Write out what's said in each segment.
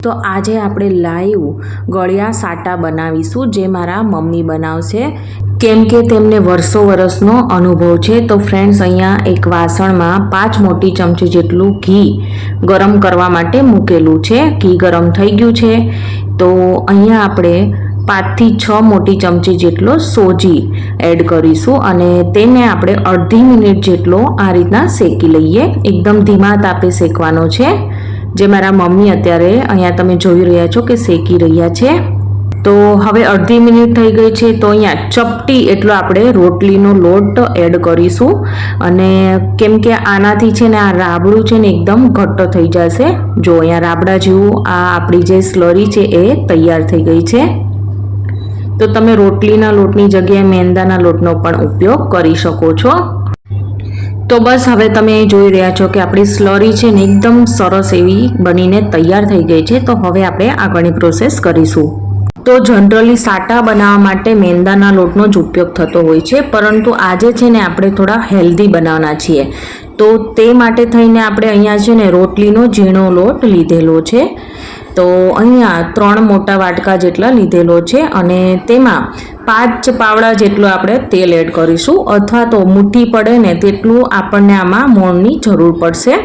તો આજે આપણે લાઈવ ગળ્યા સાટા બનાવીશું, જે મારા મમ્મી બનાવશે, કેમ કે તેમને વર્ષો વર્ષનો અનુભવ છે। તો ફ્રેન્ડ્સ, અહીંયા એક વાસણમાં 5 મોટી ચમચી જેટલું ઘી ગરમ કરવા માટે મૂકેલું છે। ઘી ગરમ થઈ ગયું છે, તો અહીંયા આપણે 5 થી 6 મોટી ચમચી જેટલો સોજી એડ કરીશું અને તેને આપણે અડધી મિનિટ જેટલો આ રીતના શેકી લઈએ। એકદમ ધીમા તાપે શેકવાનો છે, જે મારા મમ્મી અત્યારે અહીંયા તમે જોઈ રહ્યા છો કે શેકી રહ્યા છે। તો હવે અડધી મિનિટ થઈ ગઈ છે, તો અહીંયા ચપટી એટલો આપણે રોટલીનો લોટ એડ કરીશું અને કેમ કે આનાથી છે ને આ રાબડું છે ને એકદમ ઘટ્ટ થઈ જશે। જો અહીંયા રાબડા જેવું આ આપણી જે સ્લરી છે એ તૈયાર થઈ ગઈ છે। તો તમે રોટલીના લોટની જગ્યાએ મેંદાના લોટનો પણ ઉપયોગ કરી શકો છો। તો બસ હવે તમે જોઈ રહ્યા છો કે આપણી સ્લરી છે ને એકદમ સરસ એવી બનીને તૈયાર થઈ ગઈ છે। તો હવે આપણે આગળની પ્રોસેસ કરીશું। તો જનરલી સાટા બનાવવા માટે મેંદાના લોટનો જ ઉપયોગ થતો હોય છે, પરંતુ આજે છે ને આપણે થોડા હેલ્ધી બનાવવાના છીએ। તો તે માટે થઈને આપણે અહીંયા છે ને રોટલીનો ઝીણો લોટ લીધેલો છે। તો અહીંયા 3 મોટા વાટકા જેટલા લીધેલો છે અને તેમાં 5 પાવડા જેટલું આપણે તેલ એડ કરીશું, અથવા તો મુઠ્ઠી પડે ને તેટલું આપણને આમાં મોણની જરૂર પડશે।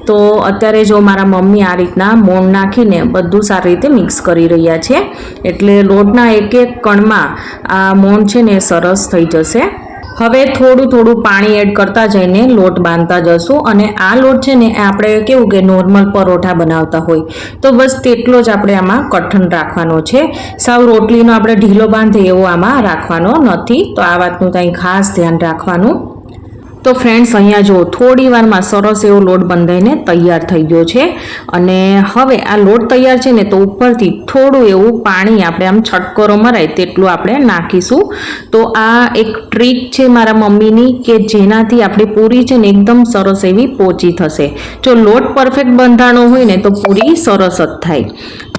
તો અત્યારે જો મારા મમ્મી આ રીતના મોણ નાખીને બધું સારી રીતે મિક્સ કરી રહ્યા છે, એટલે લોટના એક એક કણમાં આ મોણ છે ને સરસ થઈ જશે। હવે થોડું પાણી એડ કરતા જઈને લોટ બાંધતા જશું અને આ લોટ છે ને આપણે કેવું કે નોર્મલ પરોઠા બનાવતા હોય તો બસ તેટલો જ આપણે આમાં કઠણ રાખવાનો છે। સાવ રોટલીનો આપણે ઢીલો બાંધે એવો આમાં રાખવાનો નથી, તો આ વાતનું કંઈ ખાસ ધ્યાન રાખવાનું। તો ફ્રેન્ડ્સ, અહીંયા જો થોડી વારમાં સરસ એવો લોટ બંધાઈને તૈયાર થઈ ગયો છે અને હવે આ લોટ તૈયાર છે ને તો ઉપરથી થોડું એવું પાણી આપણે આમ છટકરો મરાય તેટલું આપણે નાખીશું। તો આ એક ટ્રીક છે મારા મમ્મીની કે જેનાથી આપણી પૂરી છે ને એકદમ સરસ એવી પોચી થશે। જો લોટ પરફેક્ટ બંધાણો હોય ને તો પૂરી સરસ જ થાય।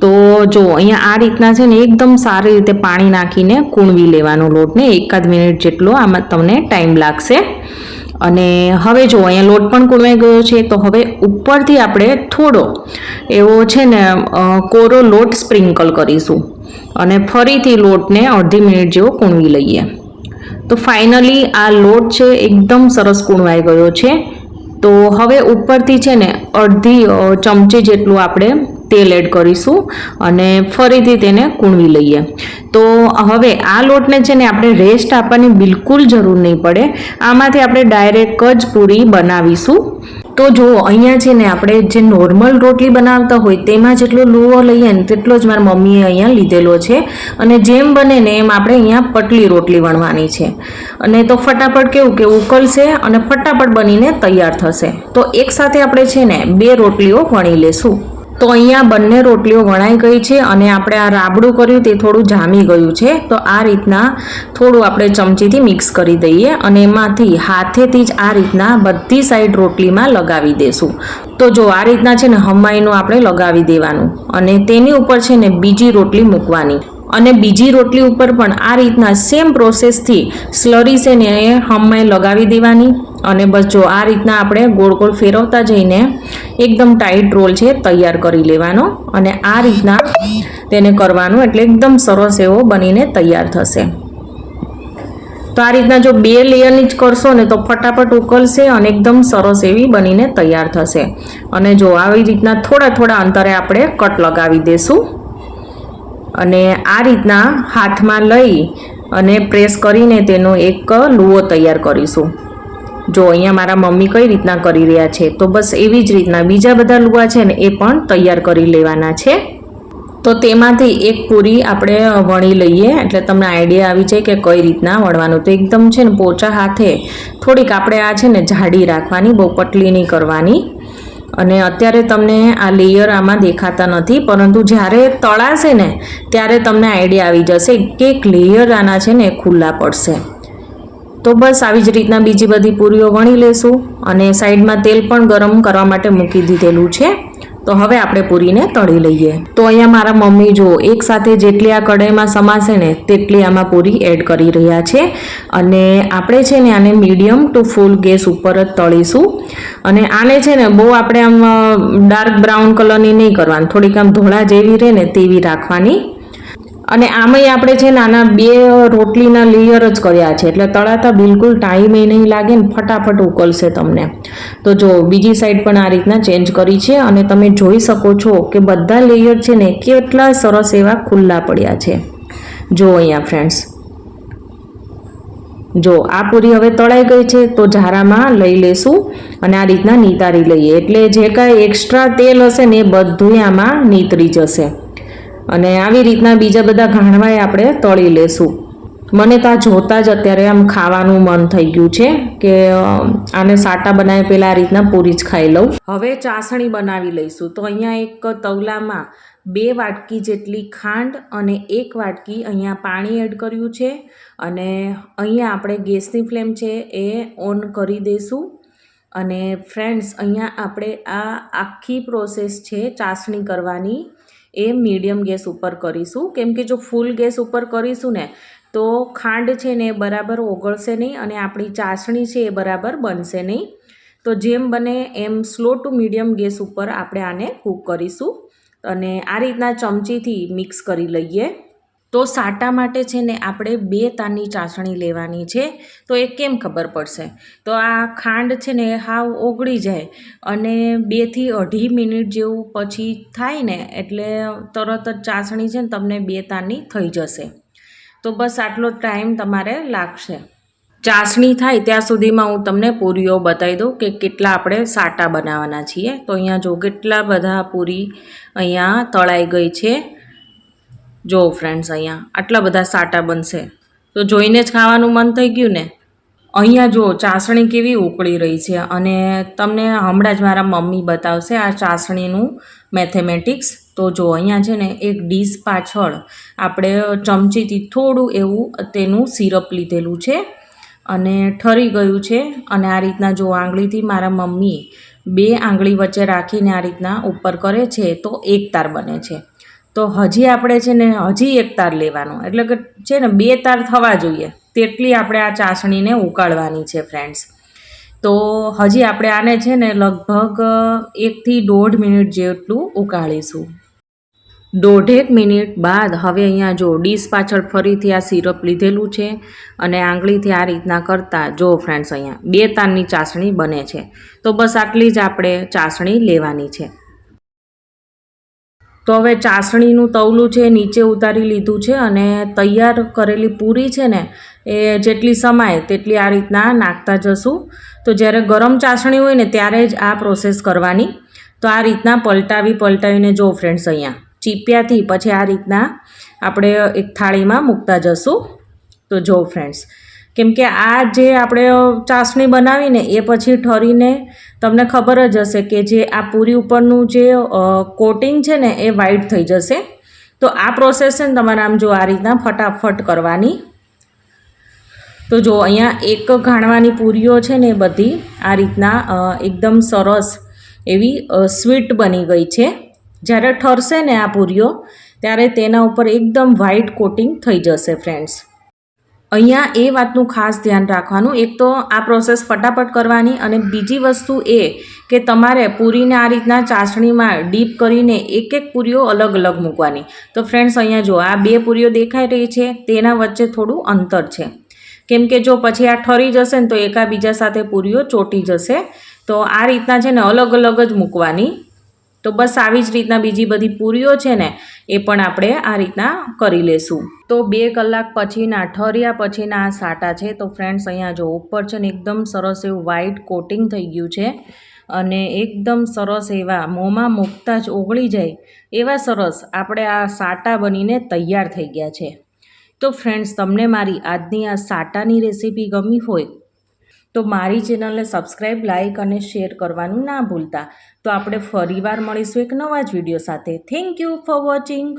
તો જો અહીંયા આ રીતના છે ને એકદમ સારી રીતે પાણી નાખીને કૂણવી લેવાનો લોટને, 1 મિનિટ જેટલો આમાં તમને ટાઈમ લાગશે। અને હવે જો અહીંયા લોટ પણ કૂણવાઈ ગયો છે, તો હવે ઉપરથી આપણે થોડો એવો છે ને કોરો લોટ સ્પ્રિંકલ કરીશું અને ફરીથી લોટને અડધી મિનિટ જેવો કૂણવી લઈએ। તો ફાઇનલી આ લોટ છે એકદમ સરસ કૂણવાઈ ગયો છે। તો હવે ઉપરથી છે ને અડધી ચમચી જેટલું આપણે તેલ એડ કરીશું અને ફરીથી તેને કૂણવી લઈએ। તો હવે આ લોટને છે ને આપણે રેસ્ટ આપવાની બિલકુલ જરૂર નહીં પડે, આમાંથી આપણે ડાયરેક્ટ જ પૂરી બનાવીશું। તો જો અહીંયા છે ને આપણે જે નોર્મલ રોટલી બનાવતા હોય તેમાં જેટલો લુવો લઈએ ને તેટલો જ મારા મમ્મીએ અહીંયા લીધેલો છે અને જેમ બને ને એમ આપણે અહીંયા પતલી રોટલી વણવાની છે અને તો ફટાફટ કેવું કે ઉકળશે અને ફટાફટ બનીને તૈયાર થશે। તો એકસાથે આપણે છે ને 2 રોટલીઓ વણી લેશું। તો અહીંયા બંને રોટલીઓ વણાઈ ગઈ છે અને આપણે આ રાબડું કર્યું તે થોડું જામી ગયું છે। તો આ રીતના થોડું આપણે ચમચીથી મિક્સ કરી દઈએ અને એમાંથી હાથેથી જ આ રીતના બધી સાઈડ રોટલીમાં લગાવી દેશું। તો જો આ રીતના છે ને હમાઈનું આપણે લગાવી દેવાનું અને તેની ઉપર છે ને બીજી રોટલી મૂકવાની અને બીજી રોટલી ઉપર પણ આ રીતના સેમ પ્રોસેસથી સ્લરી છે ને એ હમાઈ લગાવી દેવાની અને બસ જો આ રીતના આપણે ગોળ ગોળ ફેરવતા જઈને એકદમ ટાઈટ રોલ છે તૈયાર કરી લેવાનો અને આ રીતના તેને કરવાનું, એટલે એકદમ સરસ એવો બનીને તૈયાર થશે। તો આ રીતના જો 2 લેયરની જ કરશો ને તો ફટાફટ ઉકળશે અને એકદમ સરસ એવી બનીને તૈયાર થશે। અને જો આવી રીતના થોડા અંતરે આપણે કટ લગાવી દેશું અને આ રીતના હાથમાં લઈ અને પ્રેસ કરીને તેનો એક લુવો તૈયાર કરીશું। જો અહીંયા મારા મમ્મી કઈ રીતના કરી રહ્યા છે, તો બસ એવી જ રીતના બીજા બધા લુવા છે ને એ પણ તૈયાર કરી લેવાના છે। તો તેમાંથી એક પૂરી આપણે વણી લઈએ એટલે તમને આઈડિયા આવી જાય કે કઈ રીતના વણવાનું। તો એકદમ છે ને પોચા હાથે થોડીક આપણે આ છે ને જાડી રાખવાની, બહુ પતલી નહીં કરવાની। અને અત્યારે તમને આ લેયર આમાં દેખાતા નથી, પરંતુ જ્યારે તળાશે ને ત્યારે તમને આઈડિયા આવી જશે કે એક લેયર આના છે ને ખુલ્લા પડશે। તો બસ આવી જ રીતના બીજી બધી પૂરીઓ વણી લેશું અને સાઈડમાં તેલ પણ ગરમ કરવા માટે મૂકી દીધેલું છે। તો હવે આપણે પૂરીને તળી લઈએ. તો અહીંયા મારા મમ્મી જો એક સાથે જેટલી આ કઢાઈમાં સમાશે ને તેટલી આમાં પૂરી એડ કરી રહ્યા છે. અને આપણે છે ને આને મીડિયમ ટુ ફૂલ ગેસ ઉપર જ તળીશું. અને આને છે ને બહુ આપણે આમ ડાર્ક બ્રાઉન કલરની નહીં કરવાની, થોડીક આમ ધોળા જેવી રહે ને તેવી રાખવાની. અને આમાંય આપણે છે નાના 2 રોટલીના લેયર જ કર્યા છે, એટલે તળાતા બિલકુલ ટાઈમ એ નહીં લાગે ને ફટાફટ ઉકળશે તમને. તો જો બીજી સાઈડ પણ આ રીતના ચેન્જ કરી છે અને તમે જોઈ શકો છો કે બધા લેયર છે ને કેટલા સરસ એવા ખુલ્લા પડ્યા છે. જો અહીંયા ફ્રેન્ડ્સ, જો આ પૂરી હવે તળાઈ ગઈ છે તો ઝારામાં લઈ લેશું અને આ રીતના નીતારી લઈએ, એટલે જે કાંઈ એક્સ્ટ્રા તેલ હશે ને એ બધું આમાં નીતરી જશે. અને આવી રીતના બીજા બધા ઘાણવાય આપણે તળી લેશું. મને તો આ જોતાં જ અત્યારે આમ ખાવાનું મન થઈ ગયું છે કે આને સાટા બનાવે પહેલાં આ રીતના પૂરી જ ખાઈ લઉં. હવે ચાસણી બનાવી લઈશું. તો અહીંયા એક તવલામાં 2 વાટકી જેટલી ખાંડ અને 1 વાટકી અહીંયા પાણી એડ કર્યું છે. અને અહીંયા આપણે ગેસની ફ્લેમ છે એ ઓન કરી દઈશું. અને ફ્રેન્ડ્સ, અહીંયા આપણે આ આખી પ્રોસેસ છે ચાસણી કરવાની એ મીડિયમ ગેસ ઉપર કરીશું, કેમ કે જો ફૂલ ગેસ ઉપર કરીશું ને તો ખાંડ છે ને બરાબર ઓગળશે નહીં અને આપણી ચાસણી છે એ બરાબર બનશે નહીં. તો જેમ બને એમ સ્લો ટુ મીડિયમ ગેસ ઉપર આપણે આને કૂક કરીશું. અને આ રીતના ચમચીથી મિક્સ કરી લઈએ. તો સાટા માટે છે ને આપણે 2 તારની ચાસણી લેવાની છે. તો એ કેમ ખબર પડશે? તો આ ખાંડ છે ને હાવ ઓગળી જાય અને 2 થી 2.5 મિનિટ જેવું પછી થાય ને એટલે તરત જ ચાસણી છે ને તમને 2 તારની થઈ જશે. તો બસ આટલો ટાઈમ તમારે લાગશે. ચાસણી થાય ત્યાં સુધીમાં હું તમને પૂરીઓ બતાવી દઉં કે કેટલા આપણે સાટા બનાવવાના છીએ. તો અહીંયા જો કેટલા બધા પૂરી અહીંયા તળાઈ ગઈ છે. જો ફ્રેન્ડ્સ, અહીંયા આટલા બધા સાટા બનશે તો જોઈને જ ખાવાનું મન થઈ ગયું ને. અહીંયા જો ચાસણી કેવી ઉકળી રહી છે અને તમને હમણાં જ મારા મમ્મી બતાવશે આ ચાસણીનું મેથેમેટિક્સ. તો જો અહીંયા છે ને એક ડીશ પાછળ આપણે ચમચીથી થોડું એવું તેનું સિરપ લીધેલું છે અને ઠરી ગયું છે. અને આ રીતના જો આંગળીથી મારા મમ્મી 2 આંગળી વચ્ચે રાખીને આ રીતના ઉપર કરે છે તો 1 તાર બને છે. તો હજી આપણે છે ને હજી 1 તાર લેવાનું, એટલે કે છે ને 2 તાર થવા જોઈએ તેટલી આપણે આ ચાસણીને ઉકાળવાની છે ફ્રેન્ડ્સ. તો હજી આપણે આને છે ને લગભગ 1 થી 1.5 મિનિટ જેટલું ઉકાળીશું. 1.5 મિનિટ બાદ હવે અહીંયા જો ડીશ પાછળ ફરીથી આ સિરપ લીધેલું છે અને આંગળીથી આ રીતના કરતાં જો ફ્રેન્ડ્સ અહીંયા 2 તારની ચાસણી બને છે. તો બસ આટલી જ આપણે ચાસણી લેવાની છે. તો હવે ચાસણીનું તવલું છે નીચે ઉતારી લીધું છે અને તૈયાર કરેલી પૂરી છે ને એ જેટલી સમાય તેટલી આ રીતના નાખતા જશું. તો જ્યારે ગરમ ચાસણી હોય ને ત્યારે જ આ પ્રોસેસ કરવાની. તો આ રીતના પલટાવીને જો ફ્રેન્ડ્સ અહીંયા ચીપિયાથી પછી આ રીતના આપણે એક થાળીમાં મૂકતા જશું. તો જો ફ્રેન્ડ્સ, કેમ કે આ જે આપણે ચાસણી બનાવીને એ પછી ઠરીને તમને ખબર જ હશે કે જે આ પૂરી ઉપરનું જે કોટિંગ છે ને એ વ્હાઈટ થઈ જશે. તો આ પ્રોસેસ છે ને તમારે આમ જો આ રીતના ફટાફટ કરવાની. તો જો અહીંયા એક ઘાણવાની પૂરીઓ છે ને એ બધી આ રીતના એકદમ સરસ એવી સ્વીટ બની ગઈ છે. જ્યારે ઠરશે ને આ પૂરીઓ ત્યારે તેના ઉપર એકદમ વ્હાઈટ કોટિંગ થઈ જશે ફ્રેન્ડ્સ. અહીંયા એ વાતનું ખાસ ધ્યાન રાખવાનું, એક તો આ પ્રોસેસ ફટાફટ કરવાની અને બીજી વસ્તુ એ કે તમારે પૂરીને આ રીતના ચાસણીમાં ડીપ કરીને એક પૂરીઓ અલગ અલગ મૂકવાની. તો ફ્રેન્ડ્સ, અહીંયા જો આ 2 પૂરીઓ દેખાઈ રહી છે તેના વચ્ચે થોડું અંતર છે, કેમ કે જો પછી આ ઠરી જશે ને તો એકાબીજા સાથે પૂરીઓ ચોંટી જશે. તો આ રીતના છે ને અલગ અલગ જ મૂકવાની. તો બસ આવી જ રીતના બીજી બધી પૂરીઓ છે ને એ પણ આપણે આ રીતના કરી લેશું. તો 2 કલાક પછીના ઠર્યા પછીના આ સાટા છે. તો ફ્રેન્ડ્સ, અહીંયા જો ઉપર છે ને એકદમ સરસ એવું વ્હાઈટ કોટિંગ થઈ ગયું છે અને એકદમ સરસ એવા મોંમાં મૂકતા જ ઓગળી જાય એવા સરસ આપણે આ સાટા બનીને તૈયાર થઈ ગયા છે. તો ફ્રેન્ડ્સ, તમને મારી આજની આ સાટાની રેસીપી ગમી હોય તો મારી ચેનલને સબસ્ક્રાઈબ, લાઇક અને શેર કરવાનું ના ભૂલતા. તો આપણે ફરીવાર મળીશું એક નવા જ વિડીયો સાથે. Thank you for watching.